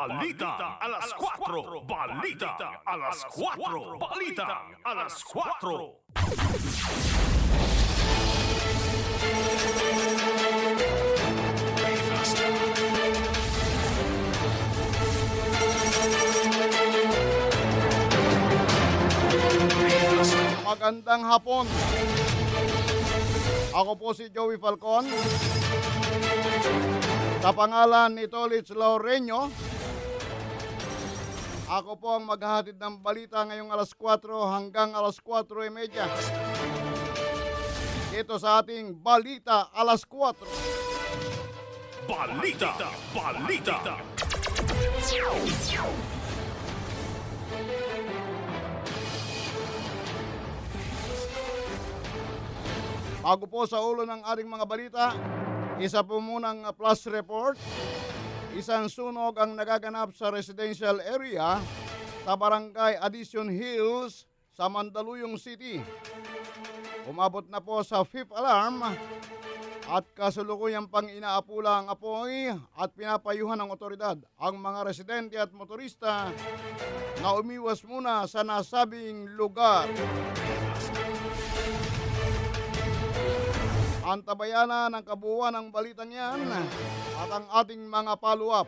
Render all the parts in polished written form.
Balita alas 4. Balita alas 4. Balita alas 4. Magandang hapon. Ako po si Joey Falcon. Sa pangalan ni Tolitz Laureño, ako po ang maghahatid ng balita ngayong alas 4 hanggang alas 4:30. Ito sa ating Balita alas 4. Balita. Bago po sa ulo ng ating mga balita, isa po munang plus report. Isang sunog ang nagaganap sa residential area sa Barangay Addition Hills sa Mandaluyong City. Umabot na po sa 5th alarm at kasulukuyang pang inaapula ang apoy at pinapayuhan ng otoridad ang mga residente at motorista na umiwas muna sa nasabing lugar. Antabayanan ang kabuuan ng balitang yan at ang ating mga follow-up.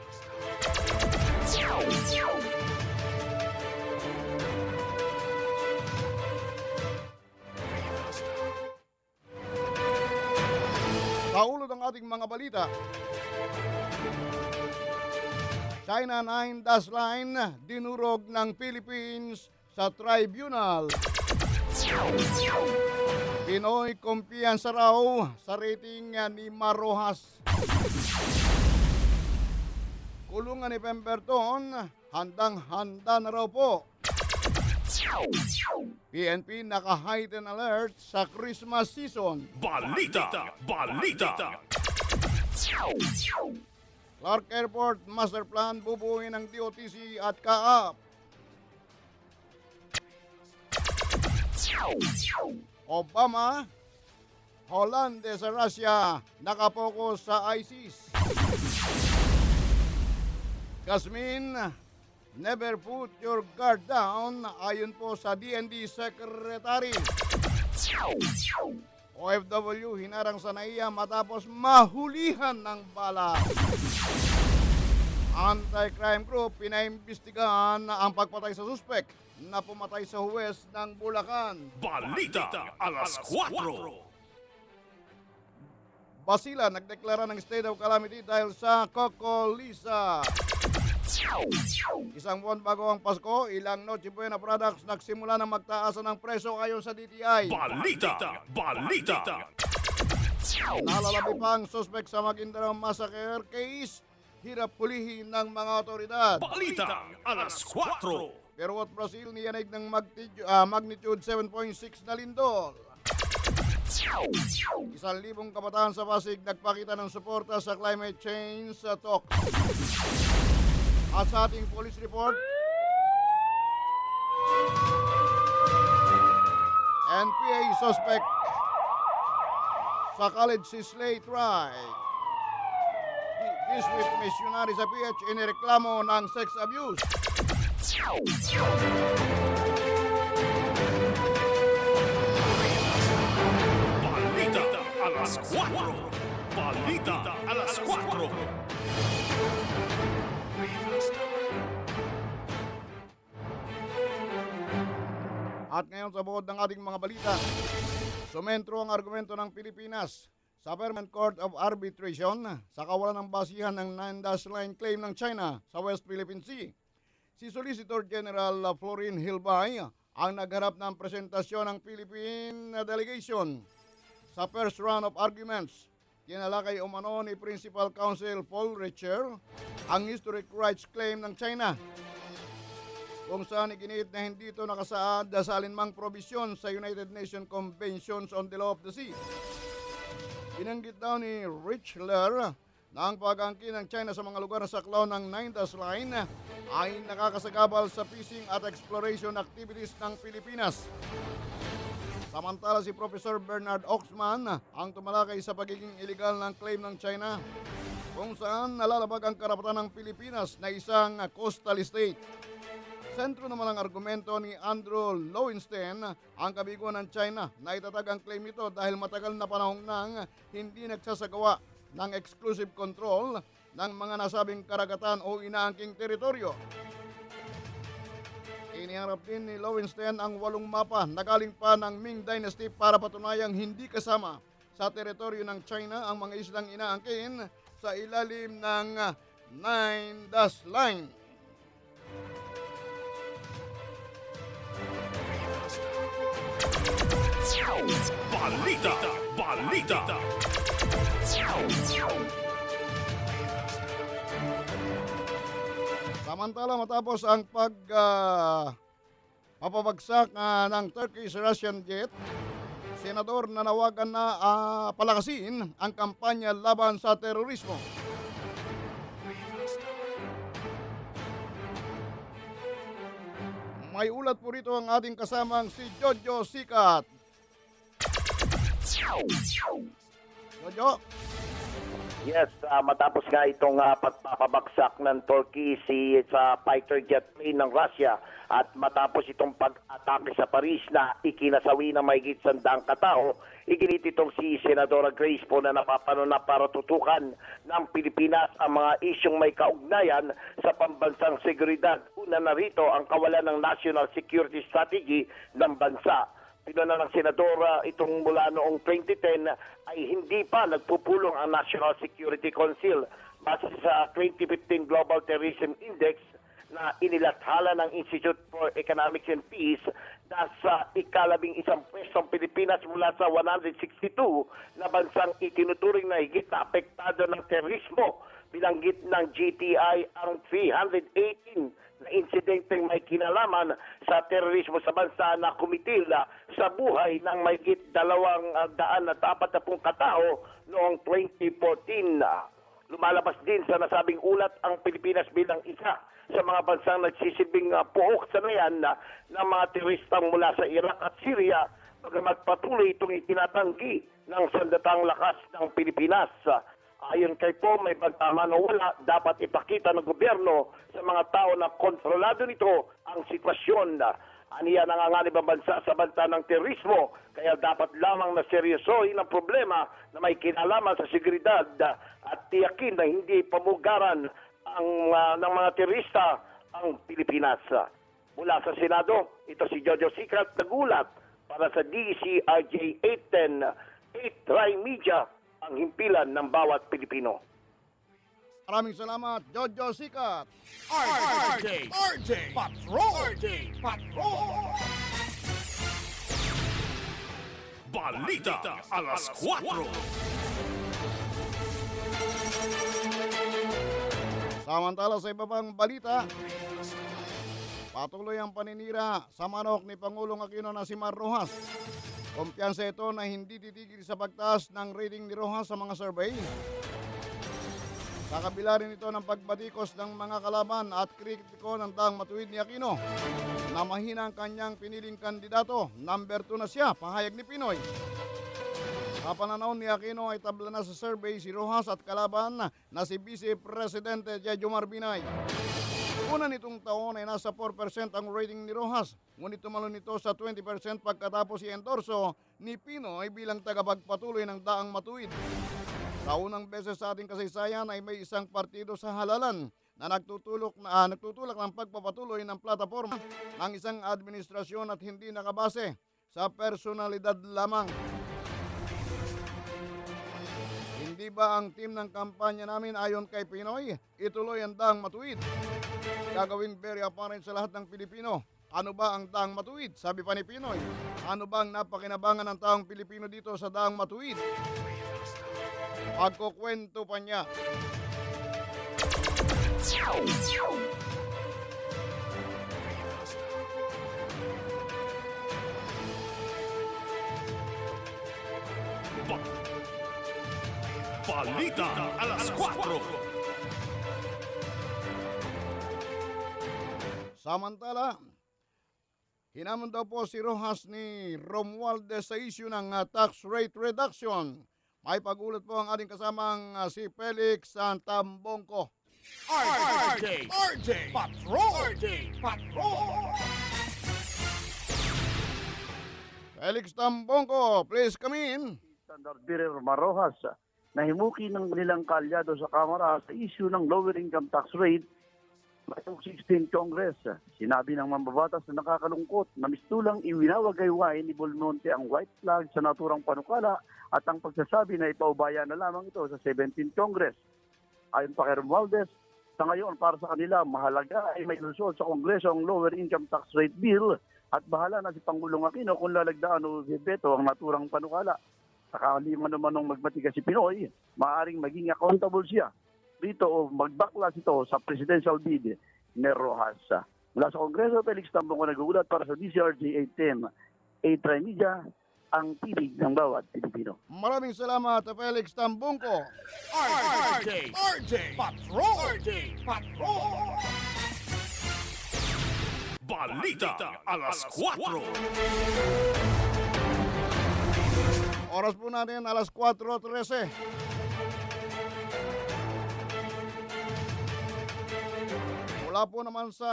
Sa ulo ng ating mga balita, China 9 dash line dinurog ng Philippines sa tribunal. Pinoy kumpiyansa raw sa rating ni Marojas. Kulungan ni Pemberton, handang-handa na raw po. PNP naka-heightened alert sa Christmas season. Balita. Clark Airport Master Plan bubuuin ng DOTC at CAAP. Obama, Holanda sa Russia, nakapokus sa ISIS. Kasmin, never put your guard down, ayon po sa DND Secretary. OFW hinarang sa NAIA matapos mahulihan ng bala. Anti-crime group pinaimbestigahan ang pagpatay sa suspek na pumatay sa huwes ng Bulacan. Balita alas 4. Basila nagdeklara ng state of calamity dahil sa Cocolisa. Isang buwan bago ang Pasko, ilang Noche Buena products nagsimula ng magtaasan ng presyo ayon sa DTI. Balita. Nalalabi pa ang suspect sa Maguindanao massacre case, hirap hulihin ng mga otoridad. Balita alas 4. Pero at Brazil niyanig ng magnitude 7.6 na lindol. 1,000 kabataan sa Pasig nagpakita ng suporta sa climate change talk. At sa ating police report, NPA suspect sa college si Slay Try. This with missionary sa PH inireklamo ng sex abuse. Balita alas 4. Balita alas 4. At ngayon sa buod ng ating mga balita, sumentro ang argumento ng Pilipinas sa Permanent Court of Arbitration sa kawalan ng basihan ng 9 dash line claim ng China sa West Philippine Sea. Si Solicitor General Florin Hilbay ang nagharap ng presentasyon ng Philippine delegation. Sa first round of arguments, kinalakay umano ni Principal Counsel Paul Richer ang historic rights claim ng China, kung saan iginiit na hindi ito nakasaad sa alinmang probisyon sa United Nations Conventions on the Law of the Sea. Binanggit daw ni Richler na ang pag-angkin ng China sa mga lugar na saklaw ng 9 dash line ay nakakasagabal sa fishing at exploration activities ng Pilipinas. Samantala si Professor Bernard Oxman ang tumalakay sa pagiging illegal ng claim ng China kung saan nalalabag ang karapatan ng Pilipinas na isang coastal state. Sentro naman ang argumento ni Andrew Lowenstein, ang kabiguan ng China, na itatag ang claim nito dahil matagal na panahon nang hindi nagsasagawa ng exclusive control ng mga nasabing karagatan o inaangking teritoryo. Iniharap din ni Lowenstein ang 8 mapa na galing pa ng Ming Dynasty para patunayang hindi kasama sa teritoryo ng China ang mga islang inaangkin sa ilalim ng Nine Dash Line. Balita! Balita! Samantala matapos ang papabagsak ng Turkish-Russian jet, Senador nanawagan na palakasin ang kampanya laban sa terorismo. May ulat po rito ang ating kasamang si Jojo Sikat. Jojo? Yes, matapos nga itong pagpapabagsak ng Turkey sa fighter jet plane ng Russia at matapos itong pag-atake sa Paris na ikinasawi ng mahigit 100 katao, iginit itong si Senadora Grace po na napapanuna para tutukan ng Pilipinas ang mga isyong may kaugnayan sa pambansang seguridad. Una na rito ang kawalan ng national security strategy ng bansa. Pinuna ng Senadora itong mula noong 2010 ay hindi pa nagpupulong ang National Security Council base sa 2015 Global Terrorism Index na inilathala ng Institute for Economics and Peace na sa ika-11 pwestong Pilipinas mula sa 162 na bansang itinuturing na higit na apektado ng terorismo. Binanggit ng GTI ang 318 na insidenteng may kinalaman sa terorismo sa bansa na kumitil sa buhay ng mahigit 240 katao noong 2014. Lumalabas din sa nasabing ulat ang Pilipinas bilang isa sa mga bansang nagsisilbing puok sa nayan ng mga teroristang mula sa Iraq at Syria, bagamat patuloy itong itinatanggi ng sandatang lakas ng Pilipinas. Ayon kay Po, may pagtaman o wala, dapat ipakita ng gobyerno sa mga tao na kontrolado nito ang sitwasyon. Aniya nanganganib ang bansa sa banta ng terorismo, kaya dapat lamang na seryosohin ang problema na may kinalaman sa seguridad at tiyakin na hindi pamugaran ng mga terorista ang Pilipinas. Mula sa Senado, ito si Jojo Sikat, nagulat para sa DCRJ 810, 8 Rai Media, ang himpilan ng bawat Pilipino. Maraming salamat, Jojo Sikat. RJ Patrol! Balita alas 4. Samantala sa iba pang balita, patuloy ang paninira sa manok ni Pangulong Aquino na si Mar Rojas. Kumpiyansa ito na hindi titigil sa pagtaas ng rating ni Rojas sa mga survey. Sa kabila rin ito ng pagbatikos ng mga kalaban at kritiko ng daang matuwid ni Aquino na mahina ang kanyang piniling kandidato. Number 2 na siya, pahayag ni Pinoy. Sa pananaw ni Aquino ay tabla na sa survey si Rojas at kalaban na si Vice Presidente Jejomar Binay. Una nitong taon ay nasa 4% ang rating ni Rojas, ngunit tumalon nito sa 20% pagkatapos i-endorso ni Pinoy bilang tagapagpatuloy ng daang matuwid. Sa unang beses sa ating kasaysayan ay may isang partido sa halalan na nagtutulak ng pagpapatuloy ng plataforma ng isang administrasyon at hindi nakabase sa personalidad lamang. Hindi ba ang team ng kampanya namin ayon kay Pinoy, ituloy ang daang matuwid? Gagawing very apparent sa lahat ng Pilipino. Ano ba ang daang matuwid? Sabi pa ni Pinoy. Ano ba ang napakinabangan ng taong Pilipino dito sa daang matuwid? Pagkukwento pa niya. Balita alas 4. Samantala, hinamon daw po si Rojas ni Romualdez sa issue ng tax rate reduction. May pagulat po ang ating kasamang si Felix Tambongko. RJ Patrol! Felix Tambongko, please come in. Standard Bearer Marojas na himuki ng nilang kalyado sa Kamara sa issue ng lower income tax rate ngayong 16th Congress. Sinabi ng mambabatas na nakakalungkot na mistulang iwinawagayway ni Bolmonte ang white flag sa naturang panukala at ang pagsasabi na ipaubaya na lamang ito sa 17th Congress. Ayon pa kay Romualdez, sa ngayon para sa kanila mahalaga ay may lusot sa Kongreso ang lower income tax rate bill at bahala na si Pangulong Aquino kung lalagdaan o veto ang naturang panukala. Sakaliman naman ng magmatigas si Pinoy, maaaring maging accountable siya dito o magbaklas ito sa presidential bid ni Rojas. Mula sa Kongreso, Felix Tambongko nag-uulat para sa DCRJ 810. A-Tri Media, ang tinig ng bawat Pilipino. Maraming salamat, Felix Tambongko. RJ Patrol! Balita alas 4. Oras po natin, alas 4:13. Mula po naman sa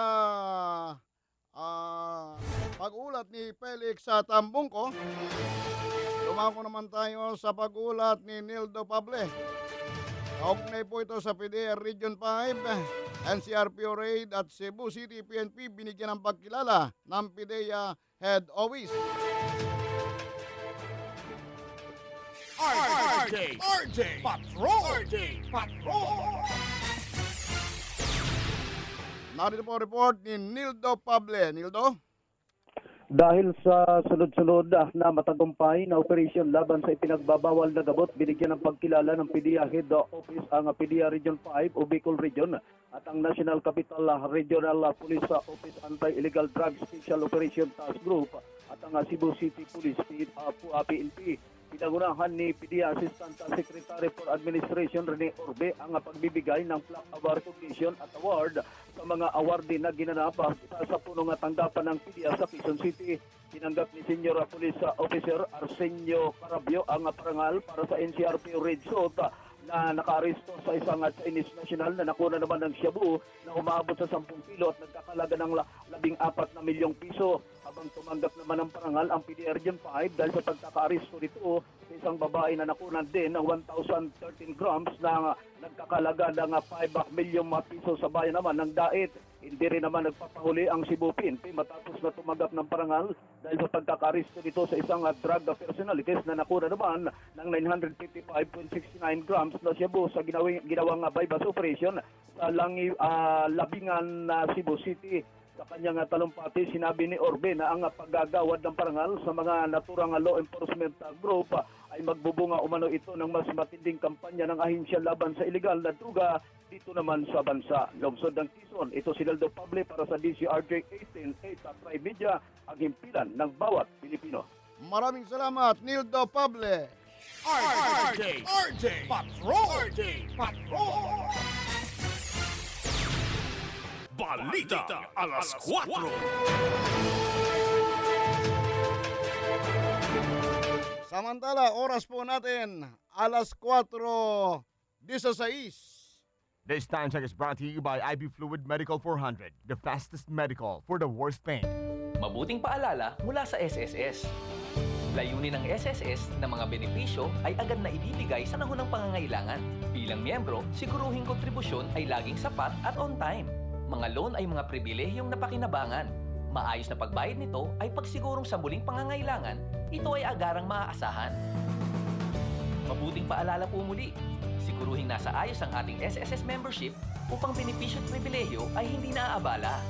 pag-ulat ni Felix Tambongko, lumako naman tayo sa pag-ulat ni Nildo Pable. Kaugnay po ito sa PDEA Region 5, NCRPO raid at Cebu City PNP binigyan ng pagkilala ng PDEA Head Office. RJ Patrol! Narito po report ni Nildo Pable. Nildo? Dahil sa sunod-sunod na matagumpay na operasyon laban sa ipinagbabawal na gamot, binigyan ng pagkilala ng PDEA Head Office ang PDEA Region 5 o Bicol Region at ang National Capital Regional Police Office Anti-Illegal Drugs Special Operation Task Group at ang Cebu City Police PNP. Pinagunahan ni PDEA Assistant Secretary for Administration Rene Orbe ang pagbibigay ng Plaque of Recognition at Award sa mga awardee na ginanap sa punong tanggapan ng PDEA sa Quezon City. Tinanggap ni Senior Police Officer Arsenio Carabio ang parangal para sa NCRPO Red Suit na nakaaresto sa isang Chinese national na nakuna naman ng shabu na umaabot sa 10 kilo at nagkakalaga ng 14 na milyong piso. Habang tumanggap naman ng parangal ang PDEA Region 5 dahil sa pagkakaaresto nito sa isang babae na nakunan din ng 1,013 grams na nagkakalaga ng 5 milyong piso sa bayan naman ng Dait. Hindi rin naman nagpapahuli ang Cebu PNP matapos na tumanggap ng parangal dahil sa pagkakaaresto nito sa isang drug personalities na nakuna naman ng 955.69 grams na shabu sa ginawang bypass operation sa Labingan, Cebu City. Sa kanyang talumpati, sinabi ni Orbe na ang paggagawad ng parangal sa mga naturang law enforcement group ay magbubunga umano ito ng mas matinding kampanya ng ahensya laban sa illegal na druga dito naman sa bansa. Lungsod ng Quezon, ito si Nildo Pable para sa DCRJ 188 at Tri Media, ang himpilan ng bawat Pilipino. Maraming salamat, Nildo Pable. RJ Patrol! Balita alas 4. Samantala, oras po natin, alas 4:16. This time check is brought to you by IB Fluid Medical 400, the fastest medical for the worst pain. Mabuting paalala mula sa SSS. Layunin ng SSS na mga benepisyo ay agad na ibibigay sa nahunang pangangailangan. Bilang miyembro, siguruhing kontribusyon ay laging sapat at on time. Mga loan ay mga pribilehiyong napakinabangan. Maayos na pagbayad nito ay pagsigurong sa muling pangangailangan, ito ay agarang maaasahan. Mabuting paalala po muli, siguruhing nasa ayos ang ating SSS membership upang benepisyo at pribilehyo ay hindi naaabala.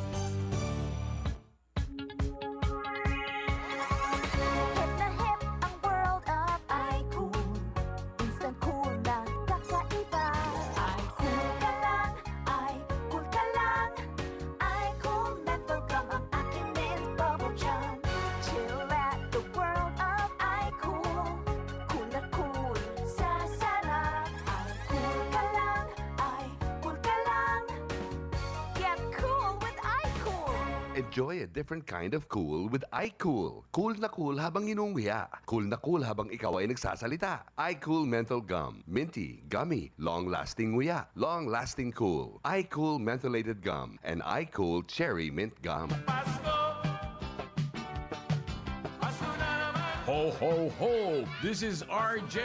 Enjoy a different kind of cool with iCool. Cool na cool habang inuunguya. Cool na cool habang ikaw ay nagsasalita. iCool Menthol Gum. Minty, gummy, long-lasting nguya. Long-lasting cool. iCool Mentholated Gum and iCool Cherry Mint Gum. Ho, ho, ho! This is RJ.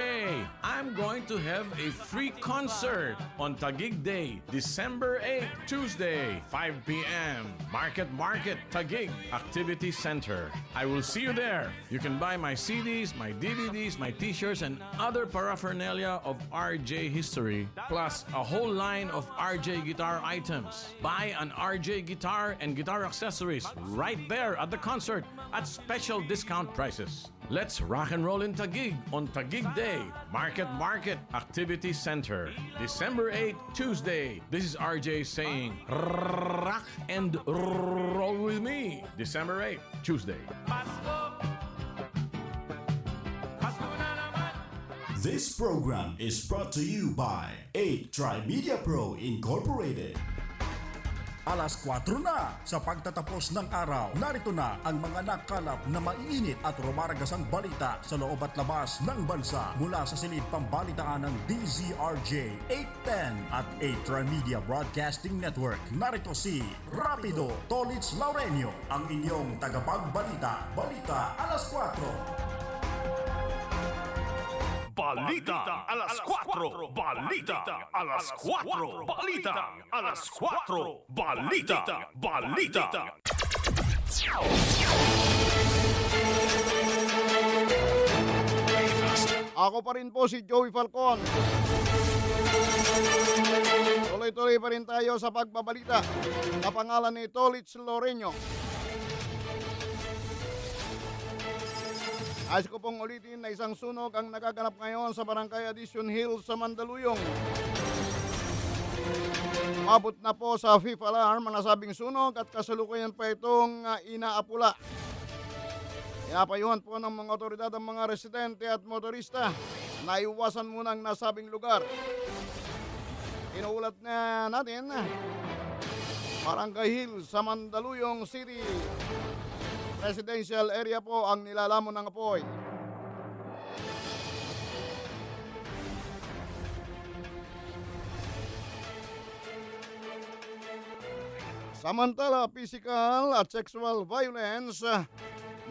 I'm going to have a free concert on Taguig Day, December 8, Tuesday, 5 p.m. Market, Taguig Activity Center. I will see you there. You can buy my CDs, my DVDs, my t-shirts, and other paraphernalia of RJ history, plus a whole line of RJ guitar items. Buy an RJ guitar and guitar accessories right there at the concert at special discount prices. Let's rock and roll in Taguig on Taguig Day, Market Activity Center, December 8, Tuesday. This is RJ saying, rock and roll with me, December 8, Tuesday. This program is brought to you by 8 Tri-Media Pro Incorporated. Alas 4 na sa pagtatapos ng araw. Narito na ang mga nakalap na maiinit at rumaragasang balita sa loob at labas ng bansa mula sa silid pambalitaan ng DZRJ 810 at 8 Tri-Media Broadcasting Network. Narito si Rapido Tolitz Laurenio, ang inyong tagapagbalita. Balita alas 4. Balita alas 4. Balita alas 4. Balita alas 4. Balita. Ako pa rin po si Joey Falcon. Tuloy-tuloy pa rin tayo sa pagbabalita sa pangalan ni Tolitz Laurenio. Ayos ko pong ulitin na isang sunog ang nagaganap ngayon sa Barangay Addition Hills sa Mandaluyong. Mabot na po sa fifth alarm ang nasabing sunog at kasalukuyan pa itong inaapula. Pinapayuhan po ng mga otoridad ang mga residente at motorista na iwasan muna ang nasabing lugar. Inuulat na natin, Barangay Hills sa Mandaluyong City. Residential area po ang nilalamon ng apoy. Samantala, physical at sexual violence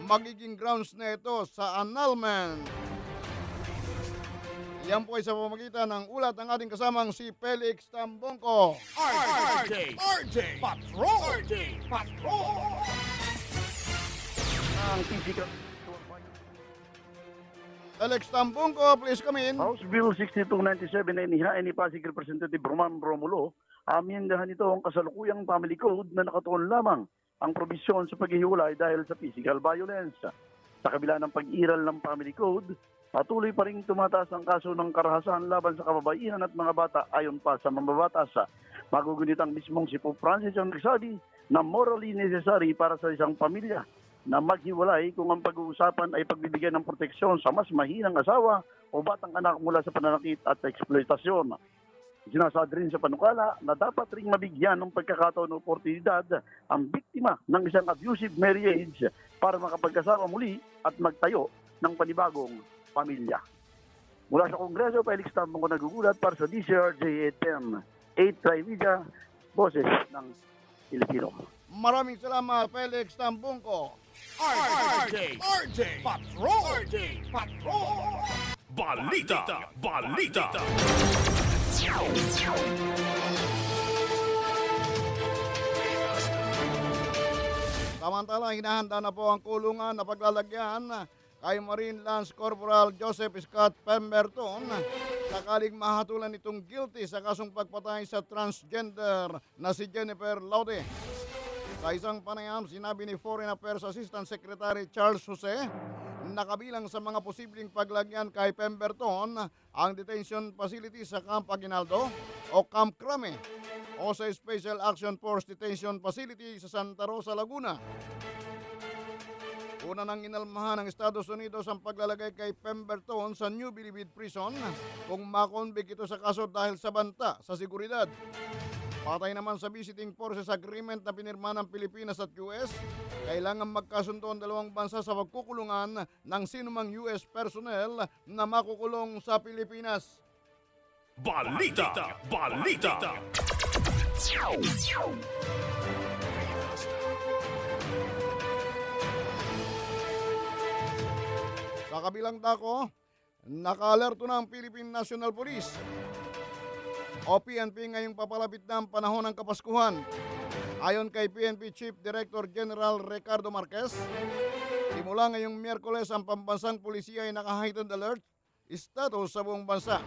magiging grounds na ito sa annulment. Yan po ay sa pamamagitan ng ulat ng ating kasamang si Felix Tambongko. RJ Patrol. Ang physical Felix Tambongko, please come in. House Bill 6297 ay inihain ni Pasig Representative Roman Romulo. Amiendahan ito ang kasalukuyang family code na nakatuon lamang ang probisyon sa paghihiwalay dahil sa physical violence. Sa kabila ng pag-iral ng family code, patuloy pa rin tumataas ang kaso ng karahasan laban sa kababaihan at mga bata ayon pa sa mambabatas. Magugunit ang mismong si Pope Francis ang nagsabi na morally necessary para sa isang pamilya na maghiwalay kung ang pag-uusapan ay pagbibigyan ng proteksyon sa mas mahinang asawa o batang anak mula sa pananakit at eksploitasyon. Sinasaad rin sa panukala na dapat ring mabigyan ng pagkakataon o oportunidad ang biktima ng isang abusive marriage para makapagkasama muli at magtayo ng panibagong pamilya. Mula sa Kongreso, Felix Tambongko nagugulat para sa DZRJ 810, 8 Tri-Media, Boses ng Pilipino. Maraming salamat, Felix Tambongko. RJ Patrol. Balita. Samantala, hinahanda na po ang kulungan na paglalagyan kay Marine Lance Corporal Joseph Scott Pemberton sakaling mahatulan itong guilty sa kasong pagpatay sa transgender na si Jennifer Laude. Sa isang panayam, sinabi ni Foreign Affairs Assistant Secretary Charles Jose na kabilang sa mga posibleng paglagyan kay Pemberton ang detention facility sa Camp Aguinaldo o Camp Crame o sa Special Action Force Detention Facility sa Santa Rosa, Laguna. Una nang inalmahan ng Estados Unidos ang paglalagay kay Pemberton sa New Bilibid Prison kung makonvict ito sa kaso dahil sa banta sa seguridad. Patay naman sa Visiting Forces Agreement na pinirma ng Pilipinas at US, kailangan magkasundo ang dalawang bansa sa pagkukulungan ng sinumang US personnel na makukulong sa Pilipinas. Balita! Balita! Sa kabilang dako, naka-alerto na ang Philippine National Police o PNP ngayong papalapit na ang panahon ng Kapaskuhan. Ayon kay PNP Chief Director General Ricardo Marquez, simula ngayong Miyerkules ang pambansang pulisya ay naka-heightened alert status sa buong bansa.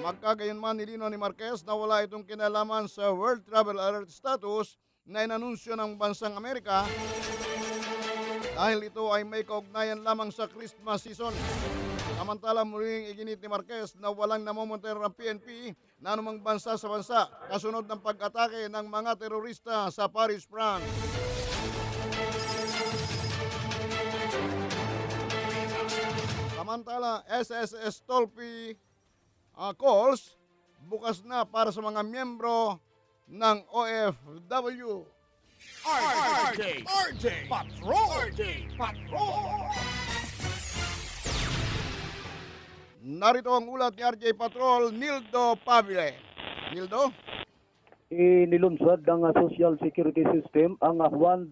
Magkagayunman nilinaw ni Marquez na wala itong kinalaman sa World Travel Alert status na inanunsyo ng bansang Amerika dahil ito ay may kaugnayan lamang sa Christmas season. Samantala muling iginit ni Marquez na walang namomonitor ang PNP na anumang bansa sa bansa kasunod ng pag-atake ng mga terorista sa Paris, France. Samantala, SSS Tolpi calls bukas na para sa mga miyembro ng OFW. RJ Patrol! Narito ang ulat ni RJ Patrol, Nildo Pabile. Nildo? Inilunsad ng Social Security System ang 1-800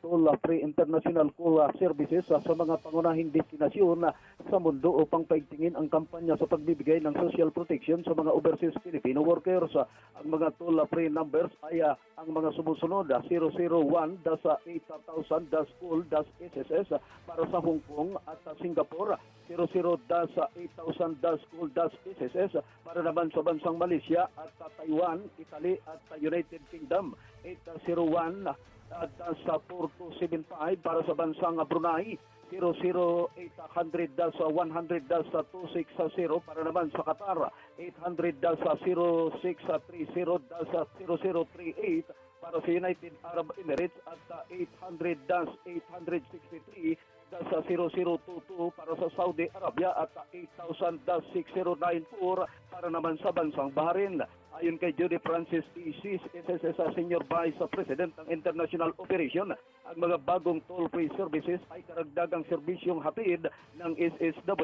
toll-free international call services sa mga pangunahing destinasyon sa mundo upang paigtingin ang kampanya sa pagbibigay ng social protection sa mga overseas Filipino workers. Ang mga toll-free numbers ay ang mga sumusunod 001-8000-call-SSS para sa Hong Kong at Singapore, 00-8000-call-SSS para naman sa bansang Malaysia at Taiwan, Italy at United Kingdom, 801-4275 para sa bansang Brunei, 00800-100-2660 para naman sa Qatar, 800-0630-0038 para sa United Arab Emirates at 800-863 sa 0022 para sa Saudi Arabia at 8000-6094 para naman sa bansang Bahrain. Ayon kay Judy Francis Isis, SSS Senior Vice President ng International Operation, ang mga bagong toll-free services ay karagdagang serbisyong hatid ng SSS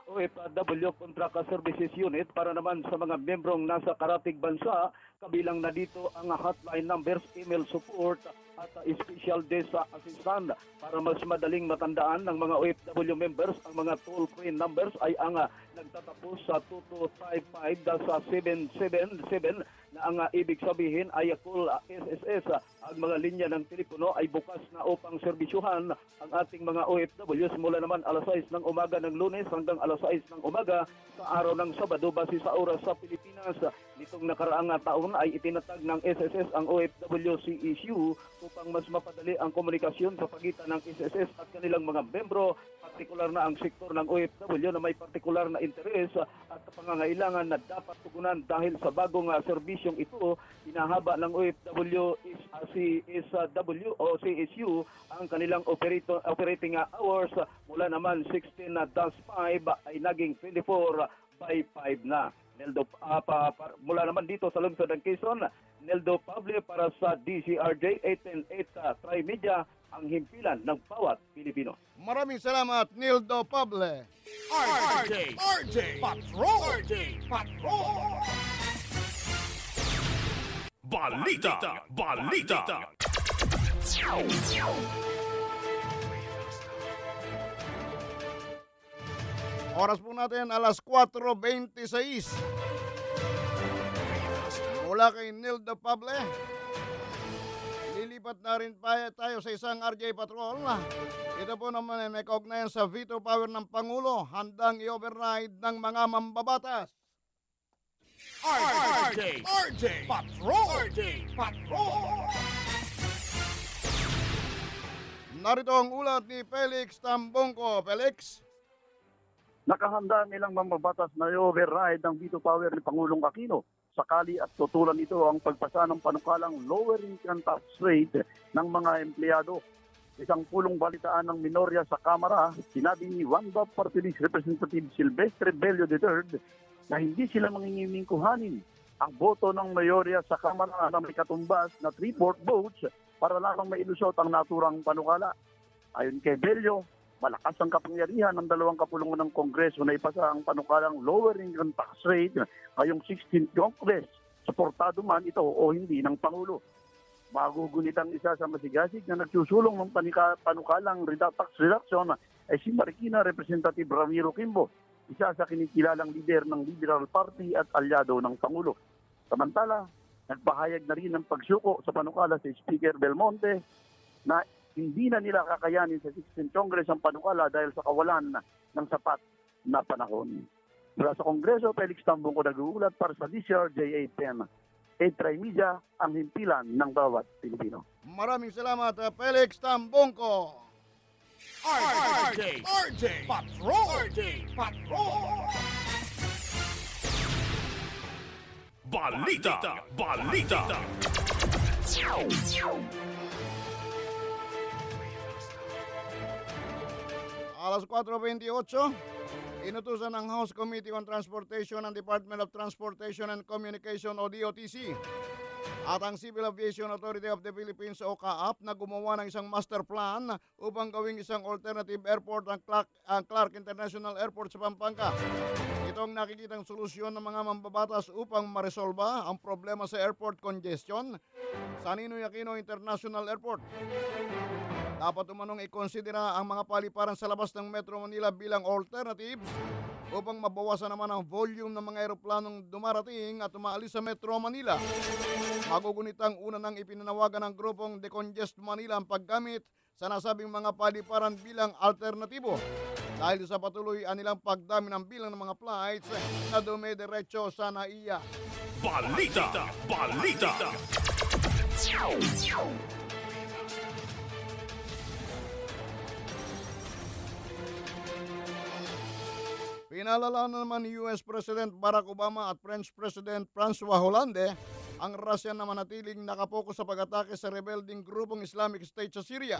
OFW Contract Services Unit para naman sa mga membrong nasa karatig bansa, kabilang na dito ang hotline numbers, email support at special desk assistant. Para mas madaling matandaan ng mga OFW members, ang mga toll-free numbers ay ang nagtatapos sa 2255-777 na ang ibig sabihin ay call SSS. Ang mga linya ng telepono ay bukas na upang serbisyuhan ang ating mga OFW mula naman alas 6 ng umaga ng Lunes hanggang alas 6 ng umaga sa araw ng Sabado base sa oras sa Pilipinas. Nitong nakaraang taon ay itinatag ng SSS ang OFW CESU upang mas mapadali ang komunikasyon sa pagitan ng SSS at kanilang mga membro, partikular na ang sektor ng OFW na may partikular na interes at pangangailangan na dapat tugunan dahil sa bagong serbisyong ito. Hinahaba ng OFW CSW o CSU ang kanilang operating hours mula naman 16-5 ay naging 24/5 na. Neldo, mula naman dito sa lungsod ng Quezon, Neldo Pable para sa DCRJ 898 Trimedia, ang himpilan ng bawat Pilipino. Maraming salamat, Nildo Pable. RJ Patrol! Balita! Oras po natin alas 4:26. Mula kay Nildo Pable, lilipat na rin pa tayo sa isang RJ Patrol. Ito po naman ay may kaugnayan sa veto power ng Pangulo, handang i-override ng mga mambabatas. RJ Patrol! Narito ang ulat ni Felix Tambongko. Felix? Nakahanda nilang mambabatas na i-override ang veto power ni Pangulong Aquino sakali at tutulan ito ang pagpasa ng panukalang lowering income tax rate ng mga empleyado. Isang pulong balitaan ng minorya sa Kamara, sinabi ni Wanda Party List Representative Silvestre Bello III na hindi sila mangingiming kuhanin ang boto ng mayorya sa Kamara na may katumbas na 3/4 votes para lamang mailusot ang naturang panukala. Ayon kay Bello, malakas ang kapangyarihan ng dalawang kapulungan ng Kongreso na ipasa ang panukalang lowering ng tax rate ngayong 16th Congress, suportado man ito o hindi ng Pangulo. Magugunit ang isa sa masigasig na nagsusulong ng panukalang tax reduction ay si Marikina Representative Ramiro Kimbo, isa sa kinikilalang lider ng Liberal Party at alyado ng Pangulo. Samantala, nagpahayag na rin ng pagsuko sa panukala si Speaker Belmonte na hindi na nila kakayanin sa 16th Congress ang panukala dahil sa kawalan ng sapat na panahon. Mula sa Kongreso, Felix Tambong ko nag-uulat para sa DCRJ-810. 8 Media, ang himpilan ng bawat Pilipino. Maraming salamat, Felix Tambongko. RJ Patrol! Balita! Alas 4:28, inutusan ng House Committee on Transportation ng Department of Transportation and Communication o DOTC at ang Civil Aviation Authority of the Philippines o CAAP na gumawa ng isang master plan upang gawing isang alternative airport ang Clark International Airport sa Pampanga. Ito ang nakikitang solusyon ng mga mambabatas upang maresolba ang problema sa airport congestion sa Ninoy Aquino International Airport. Dapat umanong ikonsidera ang mga paliparan sa labas ng Metro Manila bilang alternatives upang mabawasan naman ang volume ng mga eroplanong dumarating at umaalis sa Metro Manila. Magugunit ang una ng ipinanawagan ng grupong Decongest Manila ang paggamit sa nasabing mga paliparan bilang alternatibo dahil sa patuloy nilang pagdami ng bilang ng mga flights na dumediretso sa NAIA. Balita! Pinalala naman ni US President Barack Obama at French President François Hollande ang Russia na manatiling nakapokus sa pag-atake sa rebelding grupong Islamic State sa Syria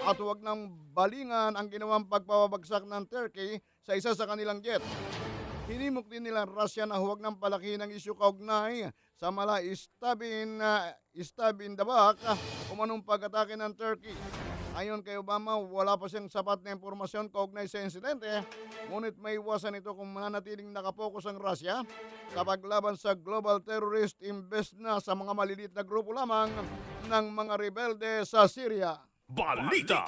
at huwag nang balingan ang ginawang pagpapabagsak ng Turkey sa isa sa kanilang jet. Hinimok din nila ang Russia na huwag nang palakihin ang isyu kaugnay sa mala stab in the back umanong pag-atake ng Turkey. Ayon kay Obama, wala pa siyang sapat na impormasyon kaugnay sa insidente, ngunit may iwasan ito kung mananatiling nakapokus ang Russia sa paglaban sa global terrorist imbes na sa mga maliliit na grupo lamang ng mga rebelde sa Syria. Balita!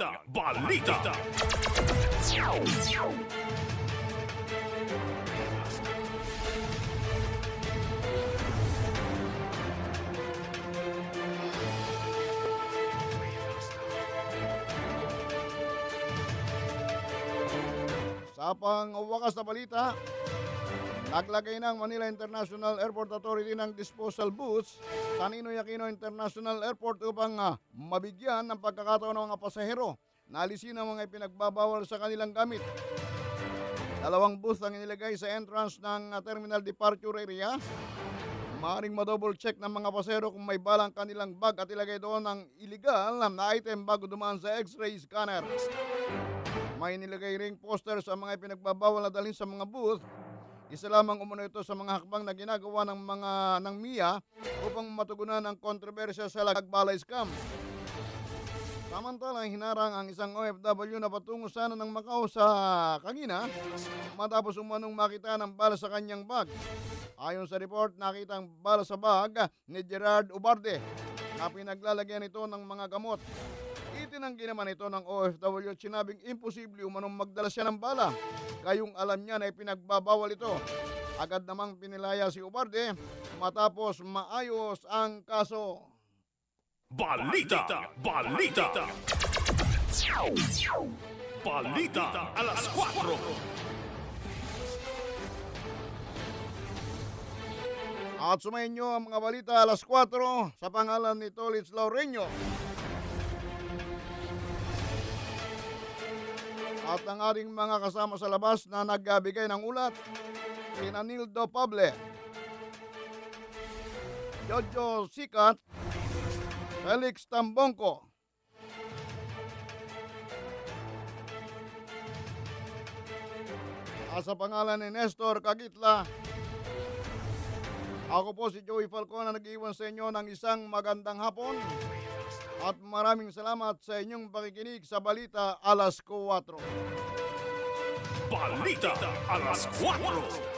Sa pangwakas na balita, naglagay ng Manila International Airport Authority ng disposal booths sa Ninoy Aquino International Airport upang mabigyan ng pagkakataon ng mga pasahero na alisin ang mga ipinagbabawal sa kanilang gamit. 2 booth ang inilagay sa entrance ng terminal departure area. Maaaring ma-double check ng mga pasahero kung may balang kanilang bag at ilagay doon ang illegal na item bago dumaan sa x-ray scanner. May nilagay ring poster sa mga ipinagbabawal na dalhin sa mga booth. Isa lamang umano ito sa mga hakbang na ginagawa ng MIA upang matugunan ang kontrobersya sa Lagbalay scam. Samantala, hinarang ang isang OFW na patungo sana ng Macau sa Kangina matapos umanong makita ng bala sa kanyang bag. Ayon sa report, nakita ang bala sa bag ni Gerard Ubarde na pinaglalagyan ito ng mga gamot. Itinanggi naman ito ng OFW at sinabing imposible umanong magdala siya ng bala. Gayong alam niya na ipinagbabawal ito. Agad namang pinilaya si Ubarde matapos maayos ang kaso. Balita alas 4. At sumayin nyo ang mga balita alas 4 sa pangalan ni Tolitz Laureño. At ang ating mga kasama sa labas na nagbigay ng ulat, sina Nildo Pable, Jojo Sikat, Felix Tambongko, at sa pangalan ni Nestor Kagitla, Ako po si Joey Falcon na nag-iwan sa inyo ng isang magandang hapon. At maraming salamat sa inyong pakikinig sa Balita Alas 4. Balita Alas 4.